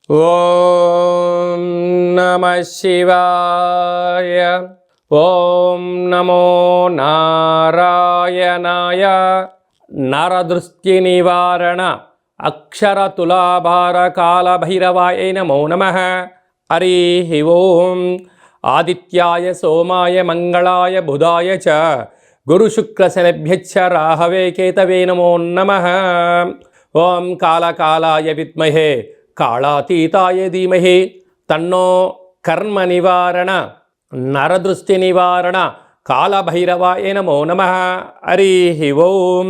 ఓం నమః శివాయ. ఓం నమో నారాయణాయ. నరదృష్టి నివారణ అక్షర తులాభార కాల భైరవాయ నమో నమః. హరి ఓం. ఆదిత్యాయ సోమాయ మంగళాయ బుధాయ చ గురుశుక్రశనిభ్యశ్చ రాహవే కేతవే నమో నమః. ఓం కాళకాలాయ విద్మహే కాళాతీతాయ ధీమహి తన్నో కర్మ నివారణ నరదృష్టి నివారణ కాళభైరవాయ నమో నమః. హరి ఓం.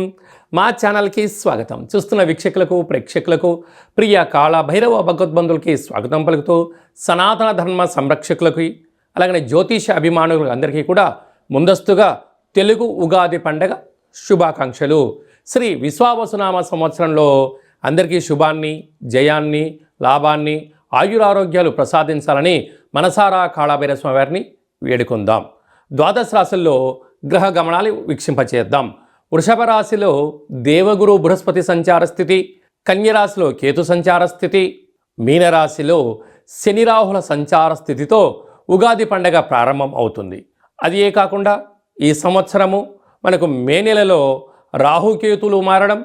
మా ఛానల్కి స్వాగతం. చూస్తున్న వీక్షకులకు ప్రేక్షకులకు ప్రియ కాళభైరవ భగవద్బంధులకి స్వాగతం పలుకుతూ సనాతన ధర్మ సంరక్షకులకి అలాగనే జ్యోతిష అభిమానులకు అందరికీ కూడా ముందస్తుగా తెలుగు ఉగాది పండగ శుభాకాంక్షలు. శ్రీ విశ్వావసునామ సంవత్సరంలో అందరికీ శుభాన్ని, జయాన్ని, లాభాన్ని, ఆయురారోగ్యాలు ప్రసాదించాలని మనసారా కాళభైరవ స్వామి వారిని వేడుకుందాం. ద్వాదశ రాశుల్లో గ్రహ గమనాలు వీక్షింపచేద్దాం. వృషభ రాశిలో దేవగురు బృహస్పతి సంచార స్థితి, కన్యరాశిలో కేతు సంచార స్థితి, మీనరాశిలో శని రాహుల సంచార స్థితితో ఉగాది పండగ ప్రారంభం అవుతుంది. అదే కాకుండా ఈ సంవత్సరము మనకు మే నెలలో రాహుకేతులు మారడం,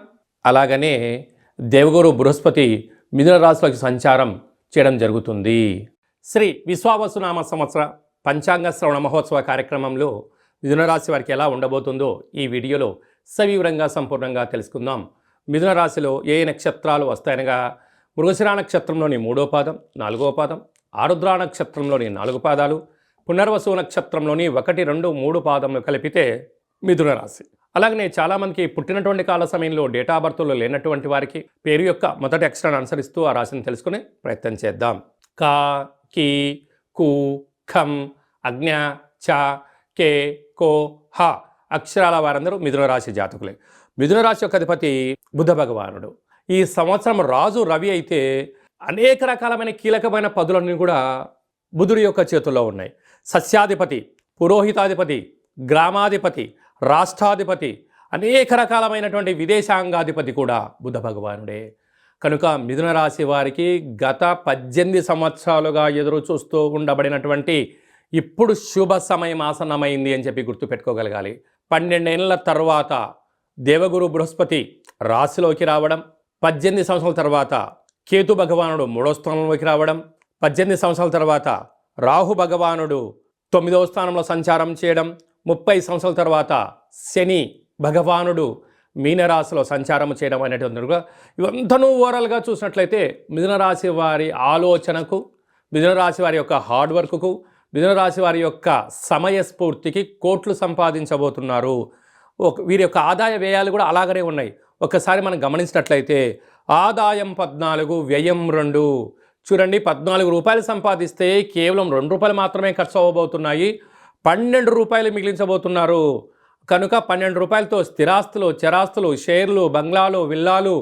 అలాగనే దేవగురు బృహస్పతి మిథున రాశిలోకి సంచారం చేయడం జరుగుతుంది. శ్రీ విశ్వావసునామ సంవత్సర పంచాంగ శ్రవణ మహోత్సవ కార్యక్రమంలో మిథున రాశి వారికి ఎలా ఉండబోతుందో ఈ వీడియోలో సవివరంగా సంపూర్ణంగా తెలుసుకుందాం. మిథున రాశిలో ఏ నక్షత్రాలు వస్తాయనగా మృగశిర నక్షత్రంలోని 3వ పాదం, 4వ పాదం, ఆరుద్ర నక్షత్రంలోని 4 పాదాలు, పునర్వసు నక్షత్రంలోని 1, 2, 3 పాదములు కలిపితే మిథున రాశి. అలాగనే చాలామందికి పుట్టినటువంటి కాల సమయంలో డేటా బర్త్లో లేనటువంటి వారికి పేరు యొక్క మొదటి అక్షరాన్ని అనుసరిస్తూ ఆ రాశిని తెలుసుకునే ప్రయత్నం చేద్దాం. కా, కీ, కు, ఖం, అజ్ఞ, చ, కే, కో, హ అక్షరాల వారందరూ మిథున రాశి జాతకులే. మిథున రాశి యొక్క అధిపతి బుధ భగవానుడు. ఈ సంవత్సరం రాజు రవి అయితే అనేక రకాలమైన కీలకమైన పదులన్నీ కూడా బుధుడి యొక్క చేతుల్లో ఉన్నాయి. సస్యాధిపతి, పురోహితాధిపతి, గ్రామాధిపతి, రాష్ట్రాధిపతి, అనేక రకాలమైనటువంటి విదేశాంగాధిపతి కూడా బుధ భగవానుడే. కనుక మిథున రాశి వారికి గత 18 సంవత్సరాలుగా ఎదురు చూస్తూ ఉండబడినటువంటి ఇప్పుడు శుభ సమయం ఆసన్నమైంది అని చెప్పి గుర్తుపెట్టుకోగలగాలి. 12 ఏళ్ల తర్వాత దేవగురు బృహస్పతి రాశిలోకి రావడం, 18 సంవత్సరాల తర్వాత కేతు భగవానుడు 3వ స్థానంలోకి రావడం, 18 సంవత్సరాల తర్వాత రాహు భగవానుడు 9వ స్థానంలో సంచారం చేయడం, 30 సంవత్సరాల తర్వాత శని భగవానుడు మీనరాశిలో సంచారం చేయడం అనేటువంటిగా ఇవంతనూ ఓవరాల్గా చూసినట్లయితే మిథున రాశి వారి ఆలోచనకు, మిథున రాశి వారి యొక్క హార్డ్ వర్క్కు, మిథున రాశి వారి యొక్క సమయస్ఫూర్తికి కోట్లు సంపాదించబోతున్నారు. వీరి యొక్క ఆదాయ వ్యయాలు కూడా అలాగనే ఉన్నాయి. ఒక్కసారి మనం గమనించినట్లయితే ఆదాయం 14, వ్యయం 2. చూడండి, 14 రూపాయలు సంపాదిస్తే కేవలం 2 రూపాయలు మాత్రమే ఖర్చు అవ్వబోతున్నాయి. 12 రూపాయలు మిగిలించబోతున్నారు. కనుక 12 రూపాయలతో స్థిరాస్తులు, చరాస్తులు, షేర్లు, బంగ్లాలు, విల్లాలు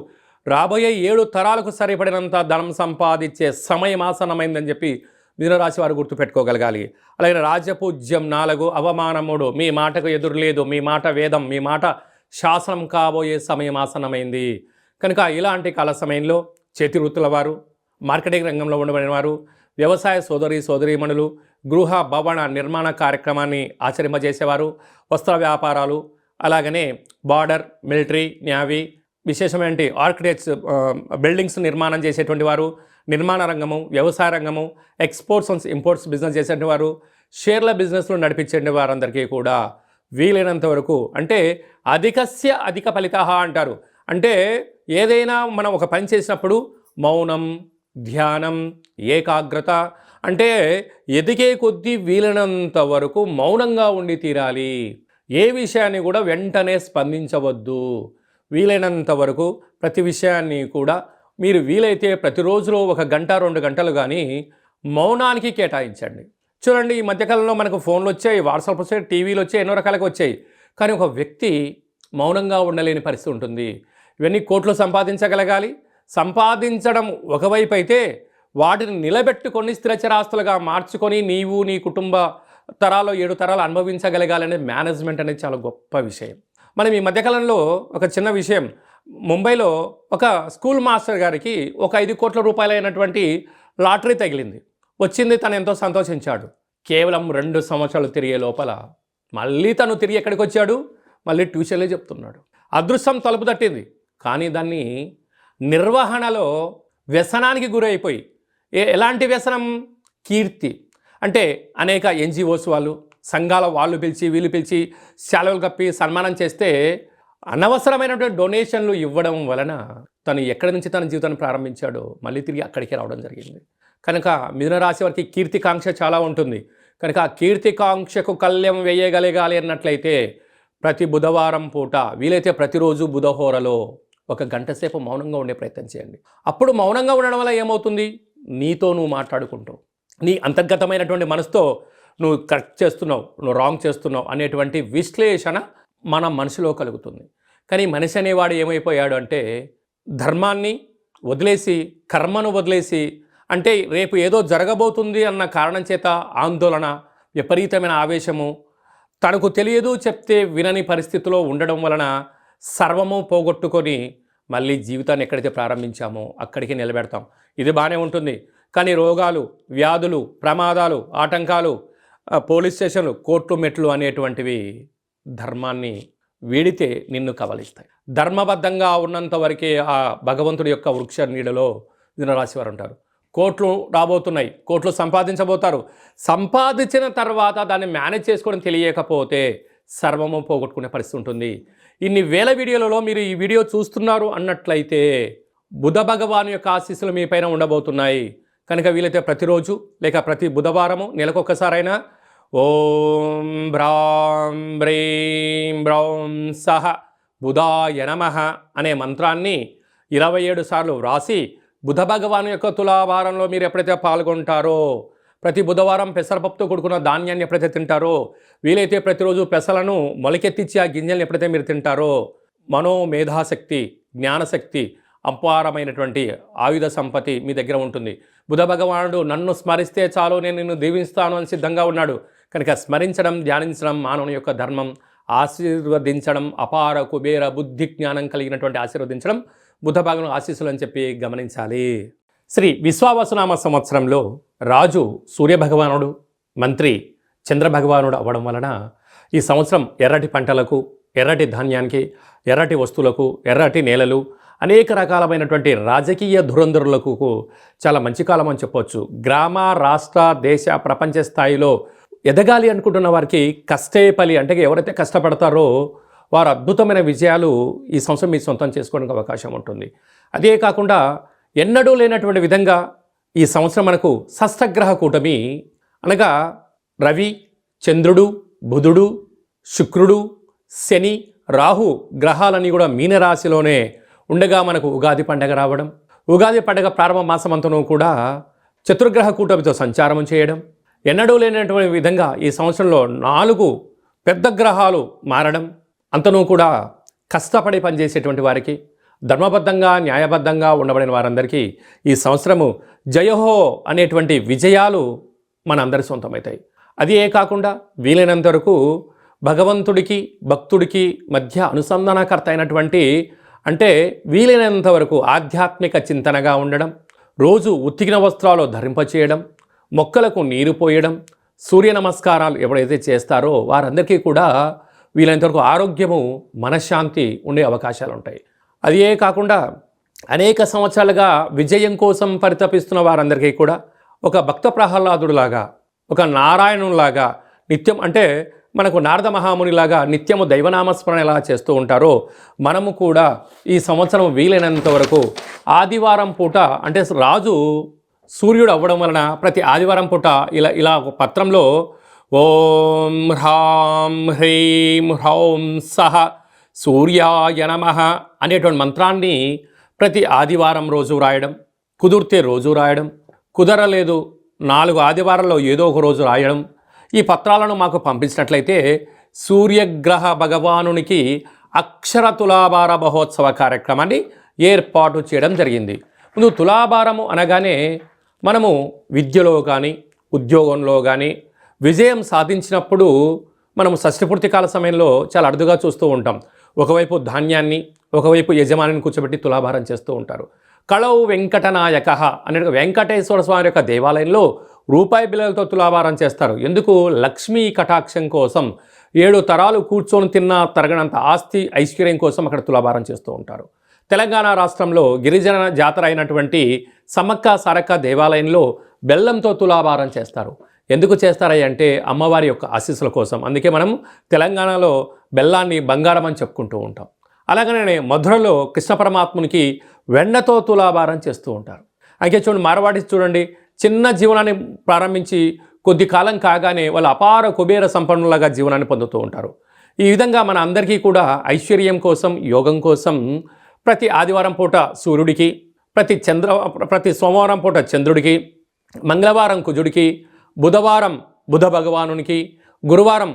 రాబోయే 7 తరాలకు సరిపడినంత ధనం సంపాదించే సమయం ఆసన్నమైందని చెప్పి మిథున రాశి వారు గుర్తుపెట్టుకోగలగాలి. అలాగే రాజపూజ్యం 4, అవమానం 3. మీ మాటకు ఎదురు లేదు, మీ మాట వేదం, మీ మాట శాసనం కాబోయే సమయం ఆసన్నమైంది. కనుక ఇలాంటి కాల సమయంలో చేతి వృత్తుల వారు, మార్కెటింగ్ రంగంలో ఉండబడిన వారు, వ్యవసాయ సోదరీమణులు, గృహ భవన నిర్మాణ కార్యక్రమాన్ని ఆచరింపజేసేవారు, వస్త్ర వ్యాపారాలు, అలాగనే బార్డర్, మిలిటరీ, నేవీ, విశేషమైన ఆర్కిటెక్ట్స్, బిల్డింగ్స్ నిర్మాణం చేసేటువంటి వారు, నిర్మాణ రంగము, వ్యవసాయ రంగము, ఎక్స్పోర్ట్స్ అండ్ ఇంపోర్ట్స్ బిజినెస్ చేసేటువంటి వారు, షేర్ల బిజినెస్లు నడిపించే వారందరికీ కూడా వీలైనంత వరకు, అంటే అధికస్య అధిక ఫలిత అంటారు. అంటే ఏదైనా మనం ఒక పని చేసినప్పుడు మౌనం, ధ్యానం, ఏకాగ్రత, అంటే ఎదిగే కొద్దీ వీలైనంత వరకు మౌనంగా ఉండి తీరాలి. ఏ విషయాన్ని కూడా వెంటనే స్పందించవద్దు. వీలైనంత వరకు ప్రతి విషయాన్ని కూడా మీరు వీలైతే ప్రతిరోజులో 1 గంట 2 గంటలు కానీ మౌనానికి కేటాయించండి. చూడండి, ఈ మధ్యకాలంలో మనకు ఫోన్లు వచ్చాయి, వాట్సాప్ వచ్చాయి, టీవీలు వచ్చాయి, ఎన్నో రకాలుగా వచ్చాయి. కానీ ఒక వ్యక్తి మౌనంగా ఉండలేని పరిస్థితి ఉంటుంది. ఇవన్నీ కోట్లు సంపాదించగలగాలి. సంపాదించడం ఒకవైపు అయితే వాటిని నిలబెట్టుకొని స్థిరచరాస్తులుగా మార్చుకొని నీవు నీ కుటుంబ తరాలు 7 తరాలు అనుభవించగలగాలనే మేనేజ్మెంట్ అనేది చాలా గొప్ప విషయం. మనం ఈ మధ్యకాలంలో ఒక చిన్న విషయం, ముంబైలో ఒక స్కూల్ మాస్టర్ గారికి ఒక 5 కోట్ల రూపాయలైనటువంటి లాటరీ తగిలింది, వచ్చింది, తను ఎంతో సంతోషించాడు. కేవలం 2 సంవత్సరాలు తిరిగే లోపల మళ్ళీ తను తిరిగి ఎక్కడికి వచ్చాడు, మళ్ళీ ట్యూషన్లే చెప్తున్నాడు. అదృష్టం తలుపు తట్టింది, కానీ దాన్ని నిర్వహణలో వ్యసనానికి గురైపోయి, ఎలాంటి వ్యసనం? కీర్తి. అంటే అనేక ఎన్జిఓస్ వాళ్ళు, సంఘాల వాళ్ళు పిలిచి వీళ్ళు పిలిచి శాలువలు కప్పి సన్మానం చేస్తే అనవసరమైనటువంటి డొనేషన్లు ఇవ్వడం వలన తను ఎక్కడి నుంచి తన జీవితాన్ని ప్రారంభించాడో మళ్ళీ తిరిగి అక్కడికే రావడం జరిగింది. కనుక మిథున రాశి వారికి కీర్తికాంక్ష చాలా ఉంటుంది. కనుక ఆ కీర్తికాంక్షకు కళ్యం వేయగలగాలి అన్నట్లయితే ప్రతి బుధవారం పూట వీలైతే ప్రతిరోజు బుధహోరలో 1 గంట సేపు మౌనంగా ఉండే ప్రయత్నం చేయండి. అప్పుడు మౌనంగా ఉండడం వల్ల ఏమవుతుంది? నీతో నువ్వు మాట్లాడుకుంటావు, నీ అంతర్గతమైనటువంటి మనసుతో నువ్వు కరెక్ట్ చేస్తున్నావు, నువ్వు రాంగ్ చేస్తున్నావు అనేటువంటి విశ్లేషణ మన మనసులో కలుగుతుంది. కానీ మనిషి అనేవాడు ఏమైపోయాడు అంటే ధర్మాన్ని వదిలేసి, కర్మను వదిలేసి, అంటే రేపు ఏదో జరగబోతుంది అన్న కారణం చేత ఆందోళన, విపరీతమైన ఆవేశము, తనకు తెలియదు చెప్తే వినని పరిస్థితిలో ఉండడం వలన సర్వము పోగొట్టుకొని మళ్ళీ జీవితాన్ని ఎక్కడైతే ప్రారంభించామో అక్కడికి నిలబెడతాం. ఇది బాగానే ఉంటుంది. కానీ రోగాలు, వ్యాధులు, ప్రమాదాలు, ఆటంకాలు, పోలీస్ స్టేషన్లు, కోర్టు మెట్లు అనేటువంటివి ధర్మాన్ని వీడితే నిన్ను కబలిస్తాయి. ధర్మబద్ధంగా ఉన్నంత వరకే ఆ భగవంతుడి యొక్క వృక్ష నీడలో మిథునరాశి వారు ఉంటారు. కోట్లు రాబోతున్నాయి, కోట్లు సంపాదించబోతారు. సంపాదించిన తర్వాత దాన్ని మేనేజ్ చేసుకోవడం తెలియకపోతే సర్వము పోగొట్టుకునే పరిస్థితి ఉంటుంది. ఇన్ని వేల వీడియోలలో మీరు ఈ వీడియో చూస్తున్నారు అన్నట్లయితే బుధ భగవాను యొక్క ఆశీస్సులు మీ పైన ఉండబోతున్నాయి. కనుక వీలైతే ప్రతిరోజు లేక ప్రతి బుధవారము నెలకొకసారైనా ఓం భ్రాం బ్రీం బ్రౌం సహ బుధాయ నమః అనే మంత్రాన్ని 27 సార్లు వ్రాసి బుధ భగవాను యొక్క తులాభారంలో మీరు ఎప్పుడైతే పాల్గొంటారో, ప్రతి బుధవారం పెసరపప్పుతో కూడుకున్న ధాన్యాన్ని ఎప్పుడైతే తింటారో, వీలైతే ప్రతిరోజు పెసలను మొలకెత్తించి ఆ గింజల్ని ఎప్పుడైతే మీరు తింటారో మనోమేధాశక్తి, జ్ఞానశక్తి, అపారమైనటువంటి ఆయుధ సంపత్తి మీ దగ్గర ఉంటుంది. బుధ భగవానుడు నన్ను స్మరిస్తే చాలు నేను నిన్ను దీవిస్తాను అని సిద్ధంగా ఉన్నాడు. కనుక స్మరించడం, ధ్యానించడం మానవుని యొక్క ధర్మం. ఆశీర్వదించడం, అపార కుబేర బుద్ధి జ్ఞానం కలిగినటువంటి ఆశీర్వదించడం బుధ భగవాను ఆశీస్సులు అని చెప్పి గమనించాలి. శ్రీ విశ్వావసునామ సంవత్సరంలో రాజు సూర్యభగవానుడు, మంత్రి చంద్రభగవానుడు అవ్వడం వలన ఈ సంవత్సరం ఎర్రటి పంటలకు, ఎర్రటి ధాన్యానికి, ఎర్రటి వస్తువులకు, ఎర్రటి నేలలు, అనేక రకాలమైనటువంటి రాజకీయ ధురంధరులకు చాలా మంచి కాలం అని చెప్పవచ్చు. గ్రామ, రాష్ట్ర, దేశ, ప్రపంచ స్థాయిలో ఎదగాలి అనుకుంటున్న వారికి కష్టే ఫలి, అంటే ఎవరైతే కష్టపడతారో వారు అద్భుతమైన విజయాలు ఈ సంవత్సరం మీ సొంతం చేసుకోవడానికి అవకాశం ఉంటుంది. అదే కాకుండా ఎన్నడూ లేనటువంటి విధంగా ఈ సంవత్సరం మనకు షష్ఠగ్రహ కూటమి, అనగా రవి, చంద్రుడు, బుధుడు, శుక్రుడు, శని, రాహు గ్రహాలన్నీ కూడా మీనరాశిలోనే ఉండగా మనకు ఉగాది పండగ రావడం, ఉగాది పండగ ప్రారంభ మాసమంతను కూడా చతుర్గ్రహ కూటమితో సంచారం చేయడం, ఎన్నడూ లేనటువంటి విధంగా ఈ సంవత్సరంలో 4 పెద్ద గ్రహాలు మారడం, అంతనూ కూడా కష్టపడి పనిచేసేటువంటి వారికి, ధర్మబద్ధంగా న్యాయబద్ధంగా ఉండబడిన వారందరికీ ఈ సంవత్సరము జయహో అనేటువంటి విజయాలు మన అందరి సొంతమవుతాయి. అది కాకుండా వీలైనంత వరకు భగవంతుడికి భక్తుడికి మధ్య అనుసంధానకర్త అయినటువంటి, అంటే వీలైనంత వరకు ఆధ్యాత్మిక చింతనగా ఉండడం, రోజు ఉతికిన వస్త్రాలు ధరింపచేయడం, మొక్కలకు నీరు పోయడం, సూర్య నమస్కారాలు ఎవరైతే చేస్తారో వారందరికీ కూడా వీలైనంత వరకు ఆరోగ్యము, మనశ్శాంతి ఉండే అవకాశాలు ఉంటాయి. అదే కాకుండా అనేక సంవత్సరాలుగా విజయం కోసం పరితపిస్తున్న వారందరికీ కూడా ఒక భక్త ప్రహ్లాదుడిలాగా, ఒక నారాయణులాగా నిత్యం, అంటే మనకు నారద మహామునిలాగా నిత్యము దైవనామస్మరణ ఎలా చేస్తూ ఉంటారో మనము కూడా ఈ సంవత్సరం వీలైనంత వరకు ఆదివారం పూట, అంటే రాజు సూర్యుడు అవ్వడం వలన ప్రతి ఆదివారం పూట ఇలా ఒక పత్రంలో ఓం హ్రాం హ్రీం హ్రౌం సహ సూర్యాయ నమః అనేటువంటి మంత్రాన్ని ప్రతి ఆదివారం రోజు రాయడం, కుదిరితే రోజు రాయడం, కుదరలేదు 4 ఆదివారాల్లో ఏదో ఒక రోజు రాయడం, ఈ పత్రాలను మాకు పంపించినట్లయితే సూర్యగ్రహ భగవానునికి అక్షర తులాభార మహోత్సవ కార్యక్రమాన్ని ఏర్పాటు చేయడం జరిగింది. ముందు తులాభారము అనగానే మనము విద్యలో కానీ ఉద్యోగంలో కానీ విజయం సాధించినప్పుడు మనము షష్ఠపూర్తి కాల సమయంలో చాలా అరుదుగా చూస్తూ ఉంటాం. ఒకవైపు ధాన్యాన్ని, ఒకవైపు యజమానిని కూర్చోబెట్టి తులాభారం చేస్తూ ఉంటారు. కళౌ వెంకటనాయక అనే వెంకటేశ్వర స్వామి యొక్క దేవాలయంలో రూపాయి బిళ్ళలతో తులాభారం చేస్తారు. ఎందుకు? లక్ష్మీ కటాక్షం కోసం. 7 తరాలు కూర్చొని తిన్నా తరగనంత ఆస్తి ఐశ్వర్యం కోసం అక్కడ తులాభారం చేస్తూ ఉంటారు. తెలంగాణ రాష్ట్రంలో గిరిజన జాతర అయినటువంటి సమ్మక్క సారక్క దేవాలయంలో బెల్లంతో తులాభారం చేస్తారు. ఎందుకు చేస్తారయ్య అంటే అమ్మవారి యొక్క ఆశీస్సుల కోసం. అందుకే మనం తెలంగాణలో బెల్లాన్ని బంగారం అని చెప్పుకుంటూ ఉంటాం. అలాగనే మధురలో కృష్ణ పరమాత్మునికి వెన్నతో తులాభారం చేస్తూ ఉంటారు. అయితే చూడండి, మార్వాడీస్ చూడండి, చిన్న జీవనాన్ని ప్రారంభించి కొద్ది కాలం కాగానే వాళ్ళు అపార కుబేర సంపన్నులుగా జీవనాన్ని పొందుతూ ఉంటారు. ఈ విధంగా మన అందరికీ కూడా ఐశ్వర్యం కోసం, యోగం కోసం ప్రతి ఆదివారం పూట సూర్యుడికి, ప్రతి సోమవారం పూట చంద్రుడికి, మంగళవారం కుజుడికి, బుధవారం బుధ భగవానునికి, గురువారం